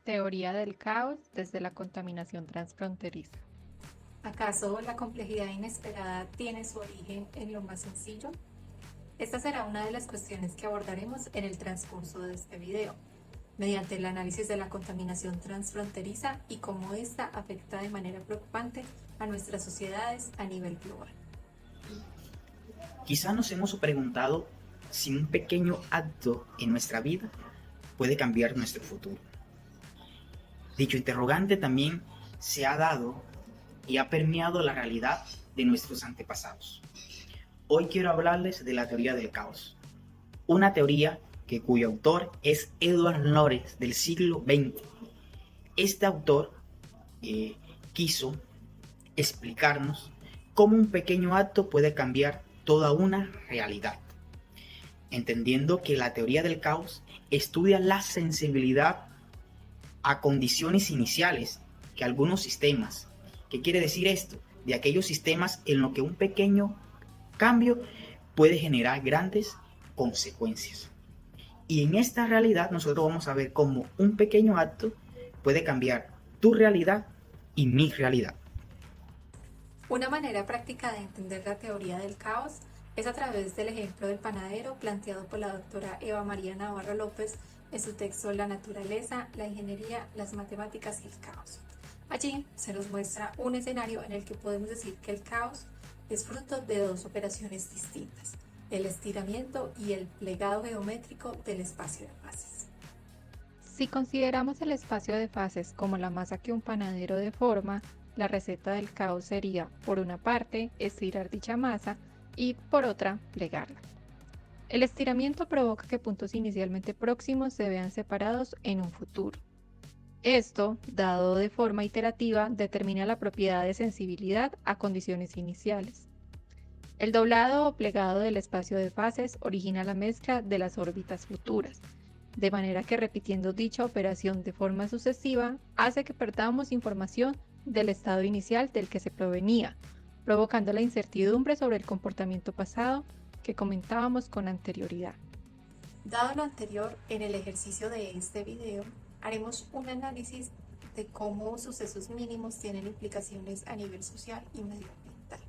Teoría del caos desde la contaminación transfronteriza. ¿Acaso la complejidad inesperada tiene su origen en lo más sencillo? Esta será una de las cuestiones que abordaremos en el transcurso de este video, mediante el análisis de la contaminación transfronteriza y cómo esta afecta de manera preocupante a nuestras sociedades a nivel global. Quizá nos hemos preguntado si un pequeño acto en nuestra vida puede cambiar nuestro futuro. Dicho interrogante también se ha dado y ha permeado la realidad de nuestros antepasados. Hoy quiero hablarles de la teoría del caos, una teoría cuyo autor es Edward Lorenz del siglo XX. Este autor quiso explicarnos cómo un pequeño acto puede cambiar toda una realidad, entendiendo que la teoría del caos estudia la sensibilidad a condiciones iniciales que algunos sistemas. ¿Qué quiere decir esto? De aquellos sistemas en los que un pequeño cambio puede generar grandes consecuencias. Y en esta realidad nosotros vamos a ver cómo un pequeño acto puede cambiar tu realidad y mi realidad. Una manera práctica de entender la teoría del caos es a través del ejemplo del panadero planteado por la doctora Eva María Navarro López en su texto La naturaleza, la ingeniería, las matemáticas y el caos. Allí se nos muestra un escenario en el que podemos decir que el caos es fruto de dos operaciones distintas: el estiramiento y el plegado geométrico del espacio de fases. Si consideramos el espacio de fases como la masa que un panadero deforma, la receta del caos sería, por una parte, estirar dicha masa y, por otra, plegarla. El estiramiento provoca que puntos inicialmente próximos se vean separados en un futuro. Esto, dado de forma iterativa, determina la propiedad de sensibilidad a condiciones iniciales. El doblado o plegado del espacio de fases origina la mezcla de las órbitas futuras, de manera que repitiendo dicha operación de forma sucesiva hace que perdamos información del estado inicial del que se provenía, provocando la incertidumbre sobre el comportamiento pasado que comentábamos con anterioridad. Dado lo anterior, en el ejercicio de este video haremos un análisis de cómo sucesos mínimos tienen implicaciones a nivel social y medioambiental,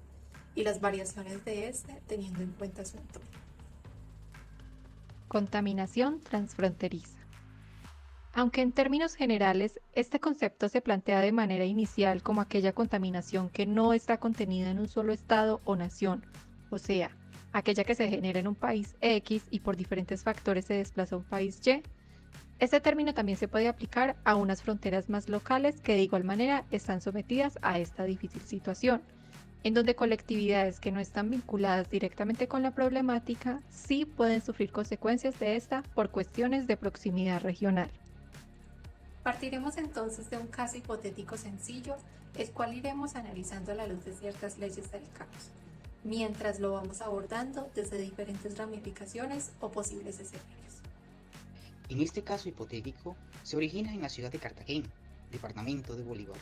y las variaciones de este teniendo en cuenta su entorno. Contaminación transfronteriza. Aunque en términos generales este concepto se plantea de manera inicial como aquella contaminación que no está contenida en un solo estado o nación, o sea, aquella que se genera en un país X y por diferentes factores se desplaza a un país Y, este término también se puede aplicar a unas fronteras más locales que de igual manera están sometidas a esta difícil situación, en donde colectividades que no están vinculadas directamente con la problemática sí pueden sufrir consecuencias de esta por cuestiones de proximidad regional. Partiremos entonces de un caso hipotético sencillo, el cual iremos analizando a la luz de ciertas leyes del caos, mientras lo vamos abordando desde diferentes ramificaciones o posibles escenarios. En este caso hipotético, se origina en la ciudad de Cartagena, departamento de Bolívar.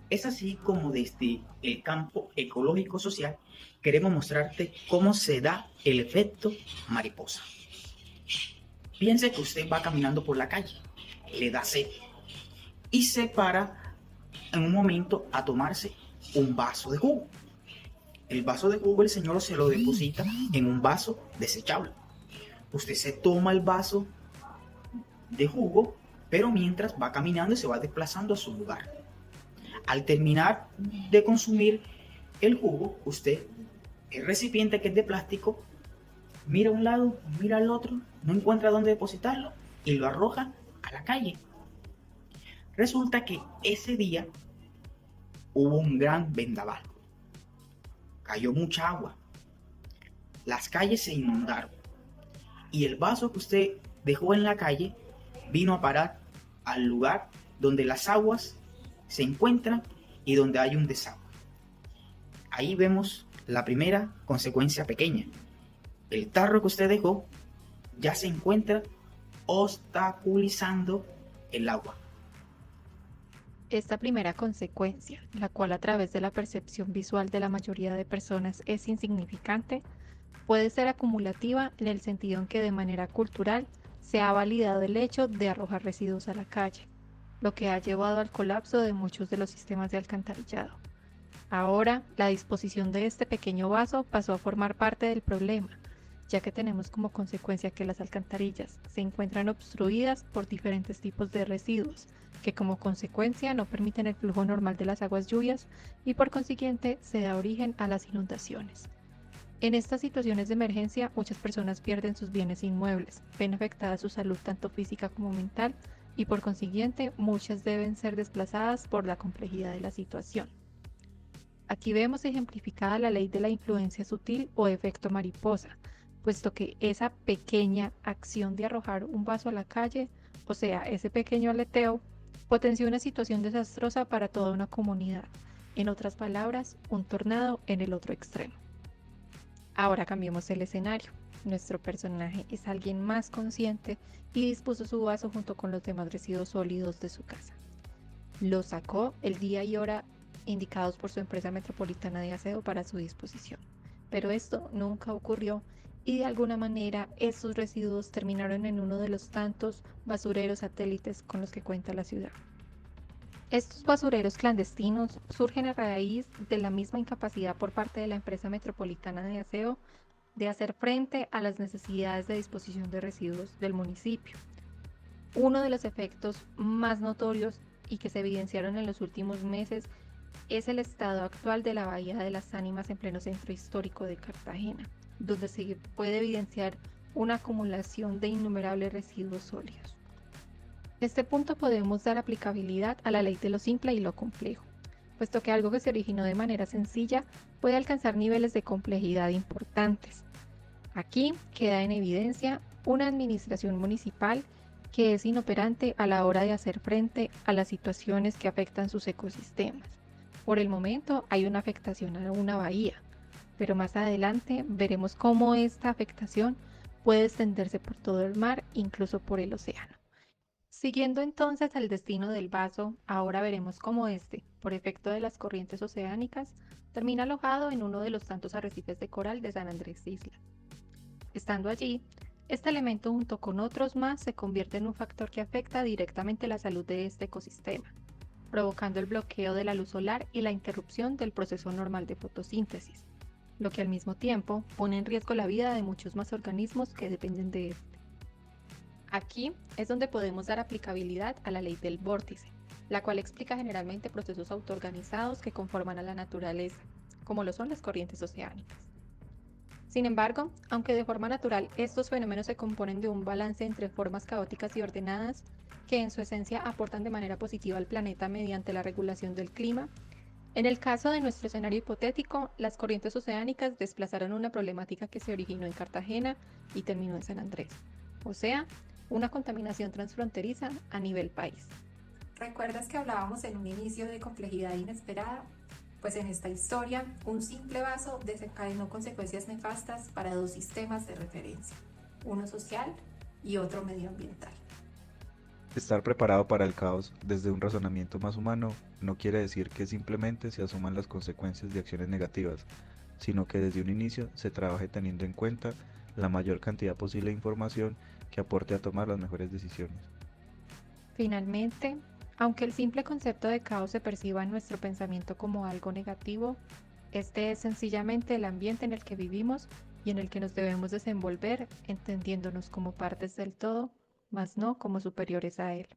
Es así como desde el campo ecológico-social queremos mostrarte cómo se da el efecto mariposa. Piense que usted va caminando por la calle, le da sed y se para en un momento a tomarse un vaso de jugo. El vaso de jugo el señor se lo deposita en un vaso desechable. Usted se toma el vaso de jugo, pero mientras va caminando y se va desplazando a su lugar. Al terminar de consumir el jugo, usted, el recipiente que es de plástico, mira a un lado, mira al otro, no encuentra dónde depositarlo y lo arroja a la calle. Resulta que ese día hubo un gran vendaval. Cayó mucha agua. Las calles se inundaron. Y el vaso que usted dejó en la calle vino a parar al lugar donde las aguas se encuentran y donde hay un desagüe. Ahí vemos la primera consecuencia pequeña. El tarro que usted dejó ya se encuentra obstaculizando el agua. Esta primera consecuencia, la cual a través de la percepción visual de la mayoría de personas es insignificante, puede ser acumulativa en el sentido en que de manera cultural se ha validado el hecho de arrojar residuos a la calle, lo que ha llevado al colapso de muchos de los sistemas de alcantarillado. Ahora, la disposición de este pequeño vaso pasó a formar parte del problema, ya que tenemos como consecuencia que las alcantarillas se encuentran obstruidas por diferentes tipos de residuos, que como consecuencia no permiten el flujo normal de las aguas lluvias y por consiguiente se da origen a las inundaciones. En estas situaciones de emergencia, muchas personas pierden sus bienes inmuebles, ven afectada su salud tanto física como mental y por consiguiente muchas deben ser desplazadas por la complejidad de la situación. Aquí vemos ejemplificada la ley de la influencia sutil o efecto mariposa, puesto que esa pequeña acción de arrojar un vaso a la calle, o sea, ese pequeño aleteo, potenció una situación desastrosa para toda una comunidad. En otras palabras, un tornado en el otro extremo. Ahora cambiemos el escenario. Nuestro personaje es alguien más consciente y dispuso su vaso junto con los demás residuos sólidos de su casa. Lo sacó el día y hora indicados por su empresa metropolitana de aseo para su disposición. Pero esto nunca ocurrió y de alguna manera estos residuos terminaron en uno de los tantos basureros satélites con los que cuenta la ciudad. Estos basureros clandestinos surgen a raíz de la misma incapacidad por parte de la empresa metropolitana de aseo de hacer frente a las necesidades de disposición de residuos del municipio. Uno de los efectos más notorios y que se evidenciaron en los últimos meses es el estado actual de la Bahía de las Ánimas en pleno centro histórico de Cartagena, donde se puede evidenciar una acumulación de innumerables residuos sólidos. De este punto podemos dar aplicabilidad a la ley de lo simple y lo complejo, puesto que algo que se originó de manera sencilla puede alcanzar niveles de complejidad importantes. Aquí queda en evidencia una administración municipal que es inoperante a la hora de hacer frente a las situaciones que afectan sus ecosistemas. Por el momento hay una afectación a una bahía, pero más adelante veremos cómo esta afectación puede extenderse por todo el mar, incluso por el océano. Siguiendo entonces el destino del vaso, ahora veremos cómo este, por efecto de las corrientes oceánicas, termina alojado en uno de los tantos arrecifes de coral de San Andrés Isla. Estando allí, este elemento junto con otros más se convierte en un factor que afecta directamente la salud de este ecosistema, provocando el bloqueo de la luz solar y la interrupción del proceso normal de fotosíntesis, lo que al mismo tiempo pone en riesgo la vida de muchos más organismos que dependen de este. Aquí es donde podemos dar aplicabilidad a la ley del vórtice, la cual explica generalmente procesos autoorganizados que conforman a la naturaleza, como lo son las corrientes oceánicas. Sin embargo, aunque de forma natural estos fenómenos se componen de un balance entre formas caóticas y ordenadas, que en su esencia aportan de manera positiva al planeta mediante la regulación del clima, en el caso de nuestro escenario hipotético, las corrientes oceánicas desplazaron una problemática que se originó en Cartagena y terminó en San Andrés, o sea, una contaminación transfronteriza a nivel país. ¿Recuerdas que hablábamos en un inicio de complejidad inesperada? Pues en esta historia, un simple vaso desencadenó consecuencias nefastas para dos sistemas de referencia, uno social y otro medioambiental. Estar preparado para el caos desde un razonamiento más humano no quiere decir que simplemente se asuman las consecuencias de acciones negativas, sino que desde un inicio se trabaje teniendo en cuenta la mayor cantidad posible de información que aporte a tomar las mejores decisiones. Finalmente, aunque el simple concepto de caos se perciba en nuestro pensamiento como algo negativo, este es sencillamente el ambiente en el que vivimos y en el que nos debemos desenvolver, entendiéndonos como partes del todo, mas no como superiores a él.